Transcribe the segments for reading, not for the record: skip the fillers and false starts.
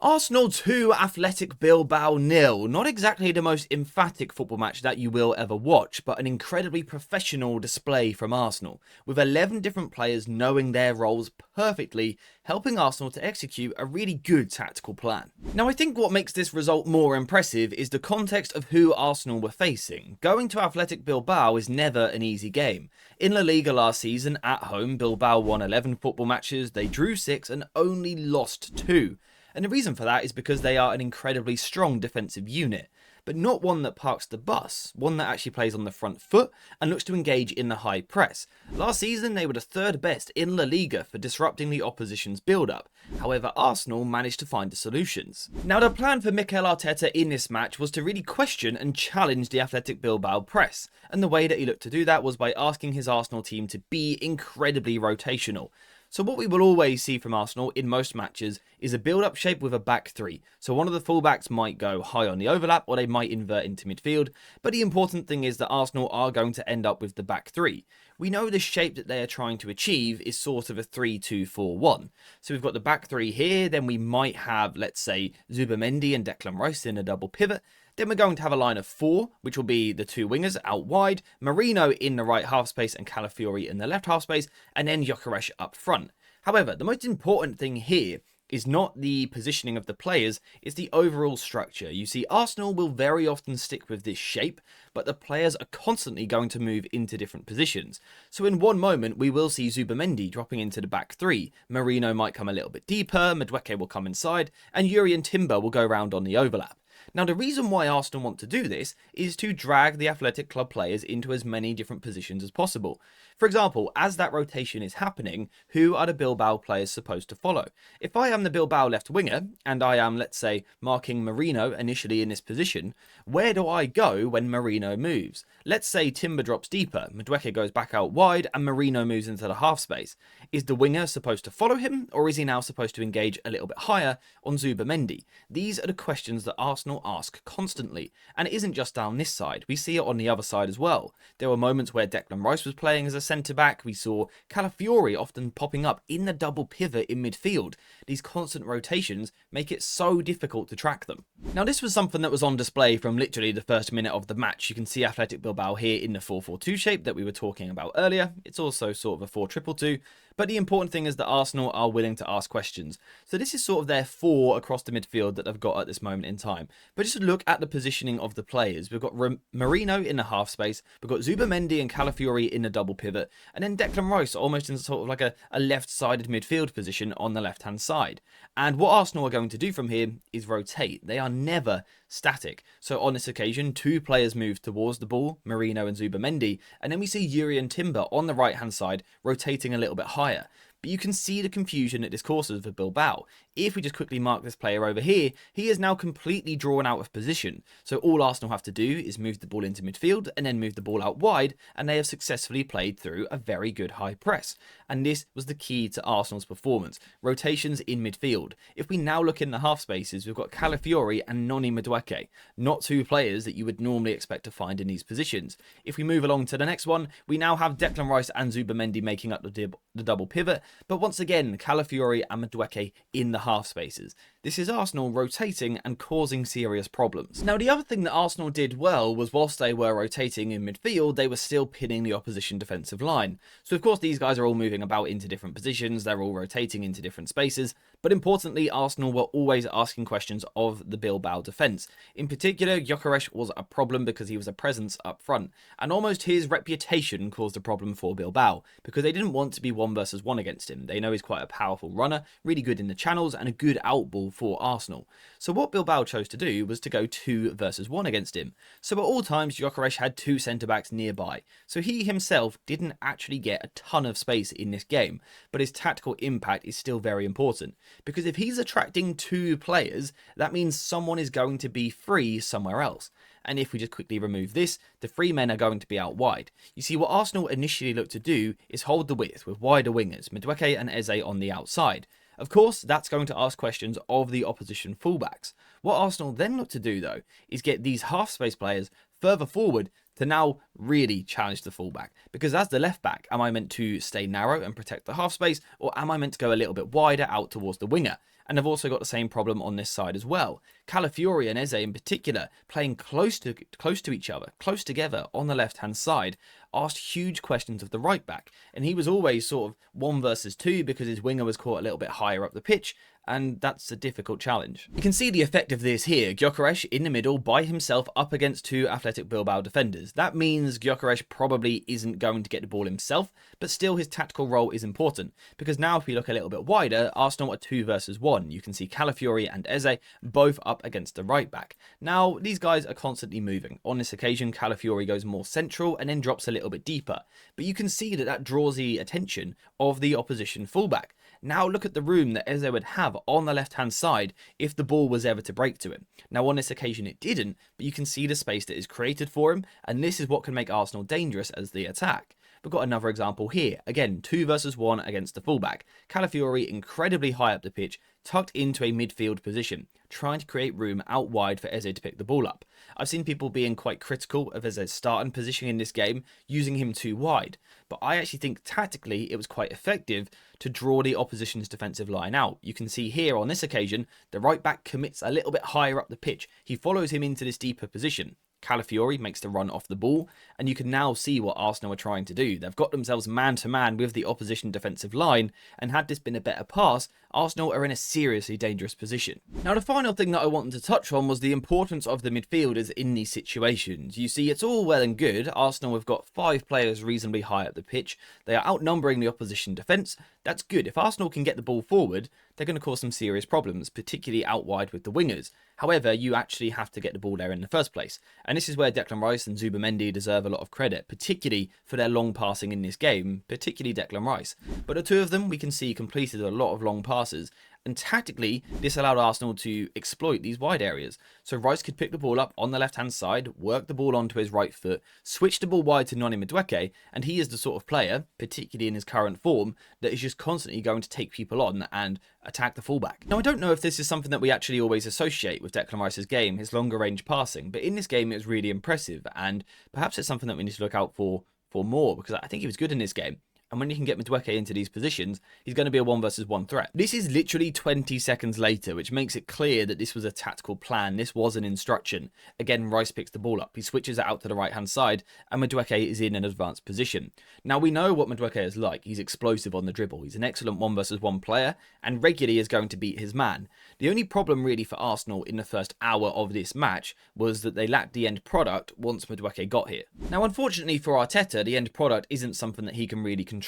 Arsenal 2, Athletic Bilbao 0. Not exactly the most emphatic football match that you will ever watch, but an incredibly professional display from Arsenal, with 11 different players knowing their roles perfectly, helping Arsenal to execute a really good tactical plan. Now, I think what makes this result more impressive is the context of who Arsenal were facing. Going to Athletic Bilbao is never an easy game. In La Liga last season, at home, Bilbao won 11 football matches, they drew 6 and only lost 2. And the reason for that is because they are an incredibly strong defensive unit, but not one that parks the bus, one that actually plays on the front foot and looks to engage in the high press. Last season they were the third best in La Liga for disrupting the opposition's build-up, however Arsenal managed to find the solutions. Now the plan for Mikel Arteta in this match was to really question and challenge the Athletic Bilbao press, and the way that he looked to do that was by asking his Arsenal team to be incredibly rotational. So what we will always see from Arsenal in most matches is a build-up shape with a back three. So one of the fullbacks might go high on the overlap or they might invert into midfield. But the important thing is that Arsenal are going to end up with the back three. We know the shape that they are trying to achieve is sort of a 3-2-4-1. So we've got the back three here, then we might have, let's say, Zubimendi and Declan Rice in a double pivot. Then we're going to have a line of 4, which will be the 2 wingers out wide, Marino in the right half space and Calafiori in the left half space, and then Gyökeres up front. However, the most important thing here is not the positioning of the players, it's the overall structure. You see, Arsenal will very often stick with this shape, but the players are constantly going to move into different positions. So in one moment, we will see Zubimendi dropping into the back 3, Marino might come a little bit deeper, Madueke will come inside, and Yuri and Timber will go round on the overlap. Now, the reason why Arsenal want to do this is to drag the Athletic Club players into as many different positions as possible. For example, as that rotation is happening, who are the Bilbao players supposed to follow? If I am the Bilbao left winger, and I am, let's say, marking Marino initially in this position, where do I go when Marino moves? Let's say Timber drops deeper, Madueke goes back out wide, and Marino moves into the half space. Is the winger supposed to follow him, or is he now supposed to engage a little bit higher on Zubimendi? These are the questions that Arsenal ask constantly, and it isn't just down this side, we see it on the other side as well. There were moments where Declan Rice was playing as a centre-back, we saw Calafiori often popping up in the double pivot in midfield. These constant rotations make it so difficult to track them. Now this was something that was on display from literally the first minute of the match. You can see Athletic Bilbao here in the 4-4-2 shape that we were talking about earlier. It's also sort of a 4-2-2-2. But the important thing is that Arsenal are willing to ask questions. So this is sort of their 4 across the midfield that they've got at this moment in time. But just look at the positioning of the players. We've got Marino in the half space. We've got Zubimendi and Calafiori in the double pivot. And then Declan Rice almost in sort of like a left-sided midfield position on the left-hand side. And what Arsenal are going to do from here is rotate. They are never static. So on this occasion, 2 players move towards the ball, Marino and Zubimendi, and then we see Yuri and Timber on the right-hand side rotating a little bit higher. But you can see the confusion that this causes for Bilbao. If we just quickly mark this player over here, he is now completely drawn out of position. So all Arsenal have to do is move the ball into midfield and then move the ball out wide, and they have successfully played through a very good high press. And this was the key to Arsenal's performance. Rotations in midfield. If we now look in the half spaces, we've got Calafiori and Noni Madueke. Not 2 players that you would normally expect to find in these positions. If we move along to the next one, we now have Declan Rice and Zubimendi making up the double pivot. But once again, Calafiori and Madueke in the half spaces. This is Arsenal rotating and causing serious problems. Now, the other thing that Arsenal did well was whilst they were rotating in midfield, they were still pinning the opposition defensive line. So, of course, these guys are all moving about into different positions. They're all rotating into different spaces. But importantly, Arsenal were always asking questions of the Bilbao defence. In particular, Gyökeres was a problem because he was a presence up front. And almost his reputation caused a problem for Bilbao because they didn't want to be 1 versus 1 against him. They know he's quite a powerful runner, really good in the channels, and a good outball for Arsenal. So what Bilbao chose to do was to go 2 versus 1 against him. So at all times, Gyökeres had 2 centre-backs nearby. So he himself didn't actually get a ton of space in this game, but his tactical impact is still very important. Because if he's attracting 2 players, that means someone is going to be free somewhere else. And if we just quickly remove this, the 3 men are going to be out wide. You see, what Arsenal initially looked to do is hold the width with wider wingers, Madueke and Eze on the outside. Of course, that's going to ask questions of the opposition fullbacks. What Arsenal then look to do, though, is get these half-space players further forward to now really challenge the fullback. Because as the left back, am I meant to stay narrow and protect the half space, or am I meant to go a little bit wider out towards the winger? And I've also got the same problem on this side as well. Calafiori and Eze in particular, playing close to each other, close together on the left-hand side, asked huge questions of the right back. And he was always sort of 1 versus 2 because his winger was caught a little bit higher up the pitch, and that's a difficult challenge. You can see the effect of this here. Gyökeres in the middle by himself up against 2 Athletic Bilbao defenders. That means Gyökeres probably isn't going to get the ball himself, but still his tactical role is important, because now if we look a little bit wider, Arsenal are 2 versus 1. You can see Calafiori and Eze both up against the right back. Now, these guys are constantly moving. On this occasion, Calafiori goes more central and then drops a little bit deeper, but you can see that that draws the attention of the opposition fullback. Now look at the room that Eze would have on the left-hand side if the ball was ever to break to him. Now on this occasion it didn't, but you can see the space that is created for him, and this is what can make Arsenal dangerous as the attack. We've got another example here. Again, 2 versus 1 against the fullback. Calafiori incredibly high up the pitch, tucked into a midfield position, trying to create room out wide for Eze to pick the ball up. I've seen people being quite critical of Eze's starting position in this game, using him too wide, but I actually think tactically it was quite effective to draw the opposition's defensive line out. You can see here on this occasion, the right back commits a little bit higher up the pitch. He follows him into this deeper position. Calafiori makes the run off the ball, and you can now see what Arsenal are trying to do. They've got themselves man-to-man with the opposition defensive line, and had this been a better pass, Arsenal are in a seriously dangerous position. Now, the final thing that I wanted to touch on was the importance of the midfielders in these situations. You see, it's all well and good. Arsenal have got 5 players reasonably high up the pitch. They are outnumbering the opposition defence. That's good. If Arsenal can get the ball forward, they're going to cause some serious problems, particularly out wide with the wingers. However, you actually have to get the ball there in the first place. And this is where Declan Rice and Zubimendi deserve a lot of credit, particularly for their long passing in this game, particularly Declan Rice. But the 2 of them, we can see, completed a lot of long passes. And tactically, this allowed Arsenal to exploit these wide areas. So Rice could pick the ball up on the left-hand side, work the ball onto his right foot, switch the ball wide to Noni Madueke, and he is the sort of player, particularly in his current form, that is just constantly going to take people on and attack the fullback. Now, I don't know if this is something that we actually always associate with Declan Rice's game, his longer range passing, but in this game it was really impressive, and perhaps it's something that we need to look out for more, because I think he was good in this game. And when you can get Madueke into these positions, he's going to be a 1 versus 1 threat. This is literally 20 seconds later, which makes it clear that this was a tactical plan. This was an instruction. Again, Rice picks the ball up. He switches it out to the right-hand side, and Madueke is in an advanced position. Now, we know what Madueke is like. He's explosive on the dribble. He's an excellent 1 versus 1 player, and regularly is going to beat his man. The only problem really for Arsenal in the first hour of this match was that they lacked the end product once Madueke got here. Now, unfortunately for Arteta, the end product isn't something that he can really control.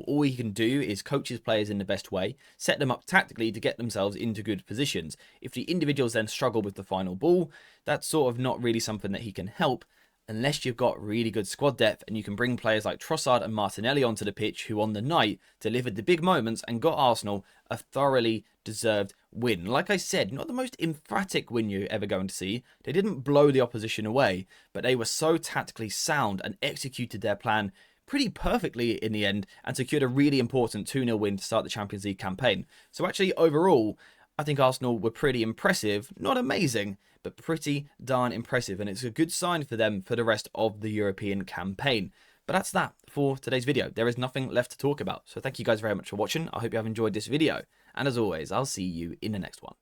All he can do is coach his players in the best way, set them up tactically to get themselves into good positions. If the individuals then struggle with the final ball, that's sort of not really something that he can help, unless you've got really good squad depth and you can bring players like Trossard and Martinelli onto the pitch, who on the night delivered the big moments and got Arsenal a thoroughly deserved win. Like I said, not the most emphatic win you're ever going to see. They didn't blow the opposition away, but they were so tactically sound and executed their plan pretty perfectly in the end, and secured a really important 2-0 win to start the Champions League campaign. So actually, overall, I think Arsenal were pretty impressive. Not amazing, but pretty darn impressive, and it's a good sign for them for the rest of the European campaign. But that's that for today's video. There is nothing left to talk about. So thank you guys very much for watching. I hope you have enjoyed this video. And as always, I'll see you in the next one.